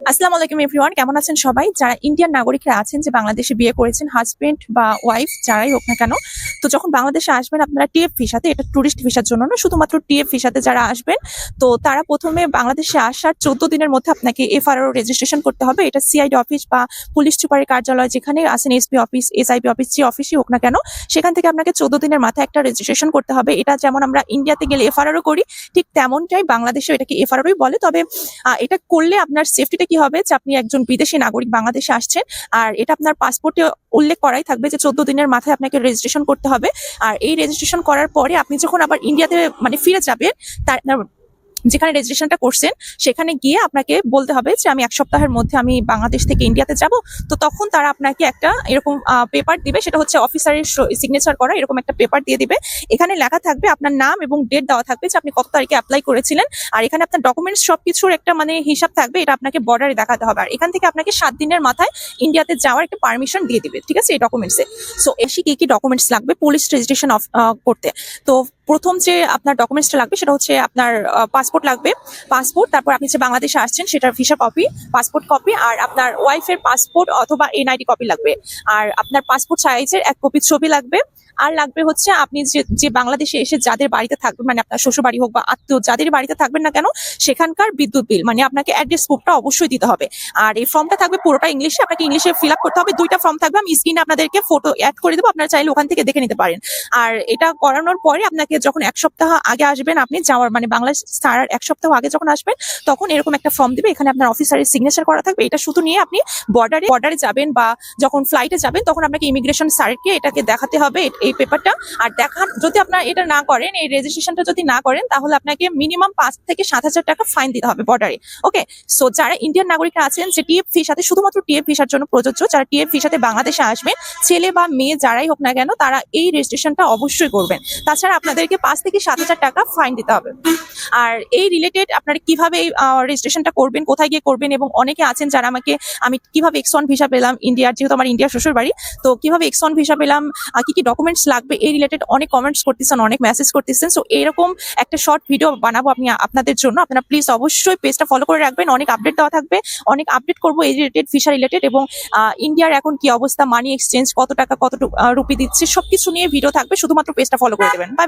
আসসালামু আলাইকুম এভরিওয়ান, কেমন আছেন সবাই? যারা ইন্ডিয়ান নাগরিকরা আছেন যে বাংলাদেশে বিয়ে করেছেন, হাজবেন্ড বা ওয়াইফ যারাই হোক না কেন, তো যখন বাংলাদেশে আসবেন আপনারা টিএফ ভিসাতে, এটা টুরিস্ট ভিসার জন্য না, শুধুমাত্র টিএফ ভিসাতে যারা আসবেন, তো তারা প্রথমে বাংলাদেশে আসার 14 দিনের মধ্যে আপনাকে এফআরও রেজিস্ট্রেশন করতে হবে। এটা সিআইডি অফিস বা পুলিশ সুপারের কার্যালয়, যেখানে আছেন এসপি অফিস, এসআইবি অফিস, যে অফিসই হোক না কেন, সেখান থেকে আপনাকে 14 দিনের মাথায় একটা রেজিস্ট্রেশন করতে হবে। এটা যেমন আমরা ইন্ডিয়াতে গেলে এফআরও করি, ঠিক তেমনটাই বাংলাদেশে এটাকে এফআরওই বলে। তবে এটা করলে আপনার সেফটিটা কি হবে যে আপনি একজন বিদেশি নাগরিক বাংলাদেশে আসছেন, আর এটা আপনার পাসপোর্টে উল্লেখ করাই থাকবে যে 14 দিনের মাথায় আপনাকে রেজিস্ট্রেশন করতে হবে। আর এই রেজিস্ট্রেশন করার পরে আপনি যখন আবার ইন্ডিয়াতে ফিরে যাবেন, তার যেখানে রেজিস্ট্রেশনটা করছেন সেখানে গিয়ে আপনাকে বলতে হবে যে আমি 1 সপ্তাহের মধ্যে আমি বাংলাদেশ থেকে ইন্ডিয়াতে যাব। তো তখন তারা আপনাকে একটা এরকম পেপার দিবে, সেটা হচ্ছে অফিসারের সিগনেচার করা এরকম একটা পেপার দিয়ে দিবে। এখানে লেখা থাকবে আপনার নাম এবং ডেট দেওয়া থাকবে যে আপনি কত তারিখে অ্যাপ্লাই করেছিলেন, আর এখানে আপনার ডকুমেন্টস সবকিছুর একটা হিসাব থাকবে। এটা আপনাকে বর্ডারে দেখাতে হবে, আর এখান থেকে আপনাকে 7 দিনের মাথায় ইন্ডিয়াতে যাওয়ার একটা পারমিশন দিয়ে দিবে, ঠিক আছে, এই ডকুমেন্টসে। সো এসে কি কি ডকুমেন্টস লাগবে পুলিশ রেজিস্ট্রেশন করতে? তো প্রথম যে আপনার ডকুমেন্টসটা লাগবে সেটা হচ্ছে আপনার পাসপোর্ট লাগবে। পাসপোর্ট, তারপর আপনি যে বাংলাদেশে আসছেন সেটার ভিসা কপি, পাসপোর্ট কপি, আর আপনার ওয়াইফের পাসপোর্ট অথবা এনআইডি কপি লাগবে। আর আপনার পাসপোর্ট সাইজের 1 কপি ছবি লাগবে। আর লাগবে হচ্ছে আপনি যে বাংলাদেশে এসে যাদের বাড়িতে থাকবেন, আপনার শ্বশুর বাড়ি হোক বা আত্মীয় যাদের বাড়িতে থাকবেন না কেন, সেখানকার বিদ্যুৎ বিল, আপনাকে অ্যাড্রেস প্রুফটা অবশ্যই দিতে হবে। আর এই ফর্মটা থাকবে পুরোটা ইংলিশে, আপনাকে ইংলিশে ফিল আপ করতে হবে। 2টা ফর্ম থাকবে, আমি স্ক্রিনে আপনাদেরকে ফটো অ্যাড করে দেবো, আপনারা চাইলে ওখান থেকে দেখে নিতে পারেন। আর এটা করানোর পরে আপনাকে যখন 1 সপ্তাহ আগে আসবেন, আপনি যাওয়ার বাংলাদেশ ছাড়ার 1 সপ্তাহ আগে যখন আসবেন, তখন এরকম একটা ফর্ম দিবে, এখানে আপনার অফিসারের সিগনেচার করা থাকবে। এটা শুধু নিয়ে আপনি বর্ডারে যাবেন বা যখন ফ্লাইটে যাবেন, তখন আপনাকে ইমিগ্রেশন স্যারকে এটাকে দেখাতে হবে, এই পেপারটা। আর যদি আপনার এটা না করেন, এই রেজিস্ট্রেশনটা যদি না করেন, তাহলে আপনাকে মিনিমাম 5 থেকে 7,000 টাকা ফাইন দিতে হবে বর্ডারে। ওকে, সো যারা ইন্ডিয়ান নাগরিকরা আছেন যে টিএফ ভিসাতে, শুধুমাত্র টিএফ ভিসার জন্য প্রযোজ্য, যারা টিএফ ভিসাতে বাংলাদেশে আসবেন, ছেলে বা মেয়ে যারাই হোক না কেন, তারা এই রেজিস্ট্রেশনটা অবশ্যই করবেন। তাছাড়া আপনাদেরকে 5 থেকে 7,000 টাকা ফাইন দিতে হবে। আর এই রিলেটেড আপনারা কিভাবে রেজিস্ট্রেশনটা করবেন, কোথায় গিয়ে করবেন, এবং অনেকে আছেন যারা আমি কিভাবে X1 ভিসা পেলাম ইন্ডিয়ার, যেহেতু আমার ইন্ডিয়ার শ্বশুর বাড়ি, তো কিভাবে X1 ভিসা পেলাম, কি কি ডকুমেন্টস লাগবে, এই রিলেটেড অনেক কমেন্টস করতেছেন, অনেক মেসেজ করতেছেন। সো এরকম একটা শর্ট ভিডিও বানাবো আমি আপনাদের জন্য। আপনারা প্লিজ অবশ্যই পেজটা ফলো করে রাখবেন, অনেক আপডেট দেওয়া থাকবে, অনেক আপডেট করবো এই রিলেটেড, ভিসা রিলেটেড, এবং ইন্ডিয়ার এখন কি অবস্থা, মানি এক্সচেঞ্জ, কত টাকা কত রুপি দিচ্ছে, সবকিছু নিয়ে ভিডিও থাকবে। শুধুমাত্র পেজটা ফলো করে দেবেন।